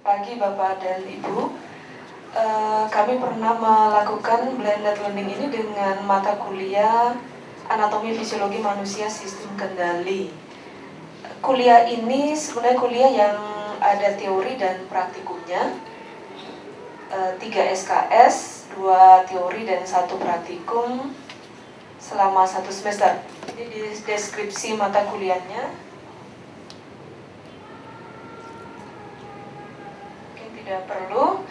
pagi Bapak dan Ibu. Kami pernah melakukan blended learning ini dengan mata kuliah Anatomi Fisiologi Manusia Sistem Kendali. Kuliah ini sebenarnya kuliah yang ada teori dan praktikumnya, 3 SKS, 2 teori dan 1 praktikum selama 1 semester. Ini di deskripsi mata kuliahnya. Tidak perlu.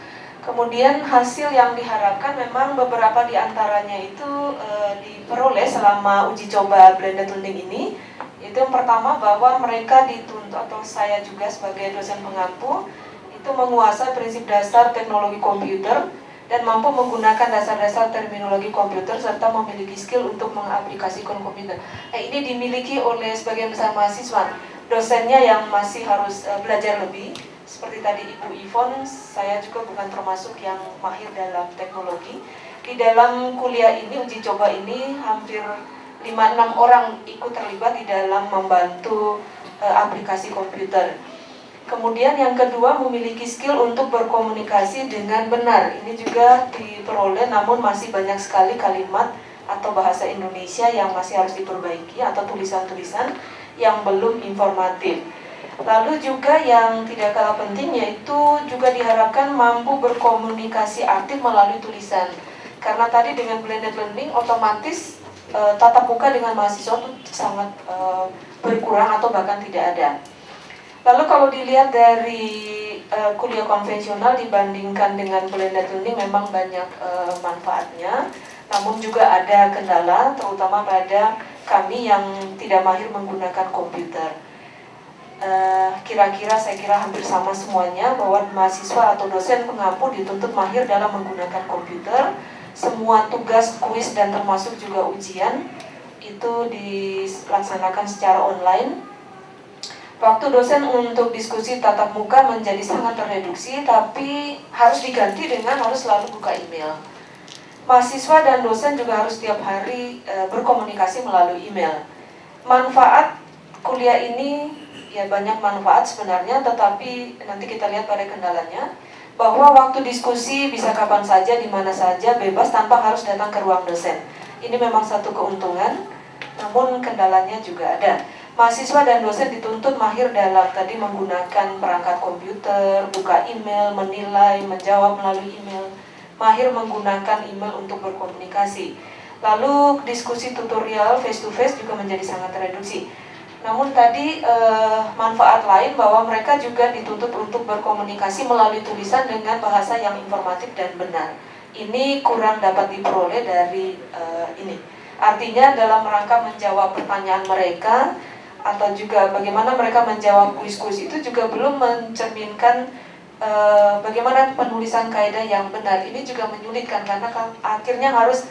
Kemudian hasil yang diharapkan memang beberapa di antaranya itu diperoleh selama uji coba blended learning ini. Itu yang pertama, bahwa mereka dituntut, atau saya juga sebagai dosen pengampu, itu menguasai prinsip dasar teknologi komputer dan mampu menggunakan dasar-dasar terminologi komputer serta memiliki skill untuk mengaplikasikan komputer. Nah, ini dimiliki oleh sebagian besar mahasiswa. Dosennya yang masih harus belajar lebih. Seperti tadi Ibu Yvonne, saya juga bukan termasuk yang mahir dalam teknologi. Di dalam kuliah ini, uji coba ini, hampir 5-6 orang ikut terlibat di dalam membantu aplikasi komputer. Kemudian yang kedua, memiliki skill untuk berkomunikasi dengan benar. Ini juga diperoleh, namun masih banyak sekali kalimat atau bahasa Indonesia yang masih harus diperbaiki, atau tulisan-tulisan yang belum informatif. Lalu juga yang tidak kalah penting, yaitu juga diharapkan mampu berkomunikasi aktif melalui tulisan. Karena tadi dengan blended learning otomatis tatap muka dengan mahasiswa itu sangat berkurang atau bahkan tidak ada. Lalu kalau dilihat dari kuliah konvensional dibandingkan dengan blended learning, memang banyak manfaatnya. Namun juga ada kendala, terutama pada kami yang tidak mahir menggunakan komputer. Kira-kira saya kira hampir sama semuanya, bahwa mahasiswa atau dosen pengampu dituntut mahir dalam menggunakan komputer. Semua tugas, kuis, dan termasuk juga ujian itu dilaksanakan secara online. Waktu dosen untuk diskusi tatap muka menjadi sangat tereduksi, tapi harus diganti dengan harus selalu buka email. Mahasiswa dan dosen juga harus setiap hari berkomunikasi melalui email. Manfaat kuliah ini ya banyak manfaat sebenarnya, tetapi nanti kita lihat pada kendalanya, bahwa waktu diskusi bisa kapan saja, di mana saja, bebas tanpa harus datang ke ruang dosen. Ini memang satu keuntungan, namun kendalanya juga ada. Mahasiswa dan dosen dituntut mahir dalam tadi menggunakan perangkat komputer, buka email, menilai, menjawab melalui email, mahir menggunakan email untuk berkomunikasi. Lalu diskusi tutorial face to face juga menjadi sangat tereduksi. Namun tadi manfaat lain, bahwa mereka juga dituntut untuk berkomunikasi melalui tulisan dengan bahasa yang informatif dan benar. Ini kurang dapat diperoleh dari ini. Artinya dalam rangka menjawab pertanyaan mereka, atau juga bagaimana mereka menjawab kuis-kuis, itu juga belum mencerminkan bagaimana penulisan kaidah yang benar. Ini juga menyulitkan, karena akhirnya harus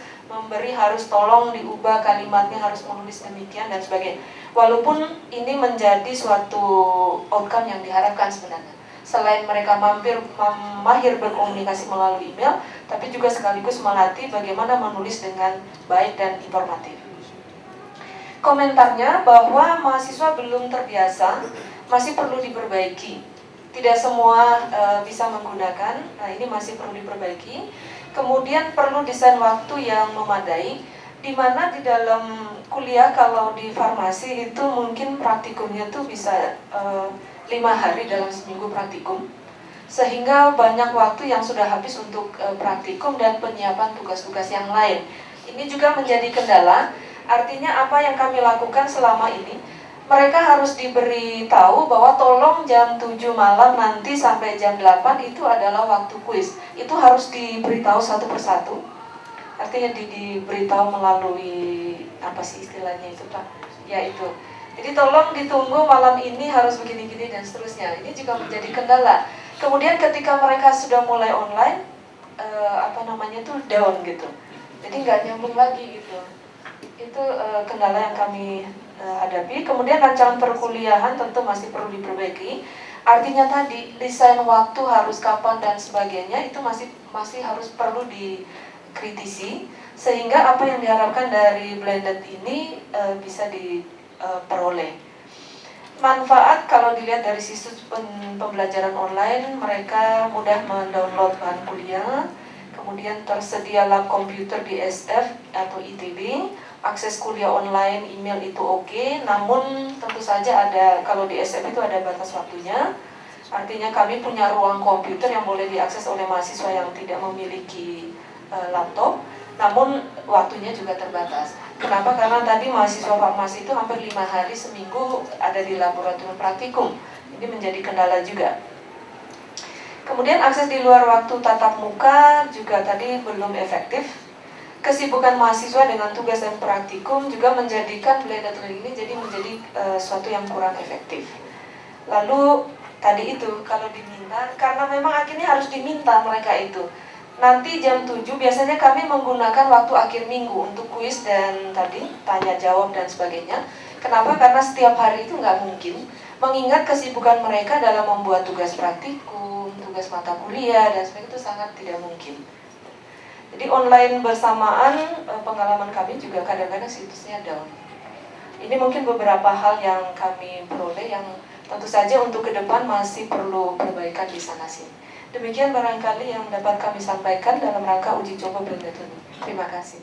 tolong diubah kalimatnya, harus menulis demikian dan sebagainya. Walaupun ini menjadi suatu outcome yang diharapkan sebenarnya. Selain mereka mahir berkomunikasi melalui email, tapi juga sekaligus melatih bagaimana menulis dengan baik dan informatif. Komentarnya bahwa mahasiswa belum terbiasa, masih perlu diperbaiki. Tidak semua bisa menggunakan, nah ini masih perlu diperbaiki. Kemudian perlu desain waktu yang memadai, di mana di dalam kuliah kalau di farmasi itu mungkin praktikumnya tuh bisa 5 hari dalam seminggu praktikum, sehingga banyak waktu yang sudah habis untuk praktikum dan penyiapan tugas-tugas yang lain. Ini juga menjadi kendala. Artinya apa yang kami lakukan selama ini, mereka harus diberitahu bahwa tolong jam 7 malam nanti sampai jam 8 itu adalah waktu kuis. Itu harus diberitahu satu persatu. Artinya diberitahu melalui apa sih istilahnya itu Pak? Ya itu. Jadi tolong ditunggu malam ini harus begini-gini dan seterusnya. Ini juga menjadi kendala. Kemudian ketika mereka sudah mulai online, down gitu. Jadi nggak nyambung lagi gitu. Itu kendala yang kami hadapi. Kemudian rancangan perkuliahan tentu masih perlu diperbaiki. Artinya tadi desain waktu harus kapan dan sebagainya itu masih harus perlu dikritisi, sehingga apa yang diharapkan dari blended ini bisa diperoleh. Manfaat kalau dilihat dari sisi pembelajaran online, mereka mudah mendownload bahan kuliah, kemudian tersedia lab komputer di SF atau ITB, akses kuliah online, email itu oke, namun tentu saja ada, kalau di SF itu ada batas waktunya. Artinya kami punya ruang komputer yang boleh diakses oleh mahasiswa yang tidak memiliki laptop, namun waktunya juga terbatas. Kenapa? Karena tadi mahasiswa farmasi itu hampir 5 hari seminggu ada di laboratorium praktikum. Ini menjadi kendala juga. Kemudian akses di luar waktu tatap muka juga tadi belum efektif. Kesibukan mahasiswa dengan tugas dan praktikum juga menjadikan blended learning ini jadi menjadi suatu yang kurang efektif. Lalu tadi itu kalau diminta, karena memang akhirnya harus diminta mereka itu. Nanti jam 7 biasanya kami menggunakan waktu akhir minggu untuk kuis dan tadi tanya jawab dan sebagainya. Kenapa? Karena setiap hari itu nggak mungkin, mengingat kesibukan mereka dalam membuat tugas praktikum, tugas mata kuliah dan sebagainya itu sangat tidak mungkin. Jadi online bersamaan pengalaman kami juga kadang-kadang situsnya down. Ini mungkin beberapa hal yang kami peroleh yang tentu saja untuk ke depan masih perlu perbaikan di sana sini. Demikian barangkali yang dapat kami sampaikan dalam rangka uji coba blended learning. Terima kasih.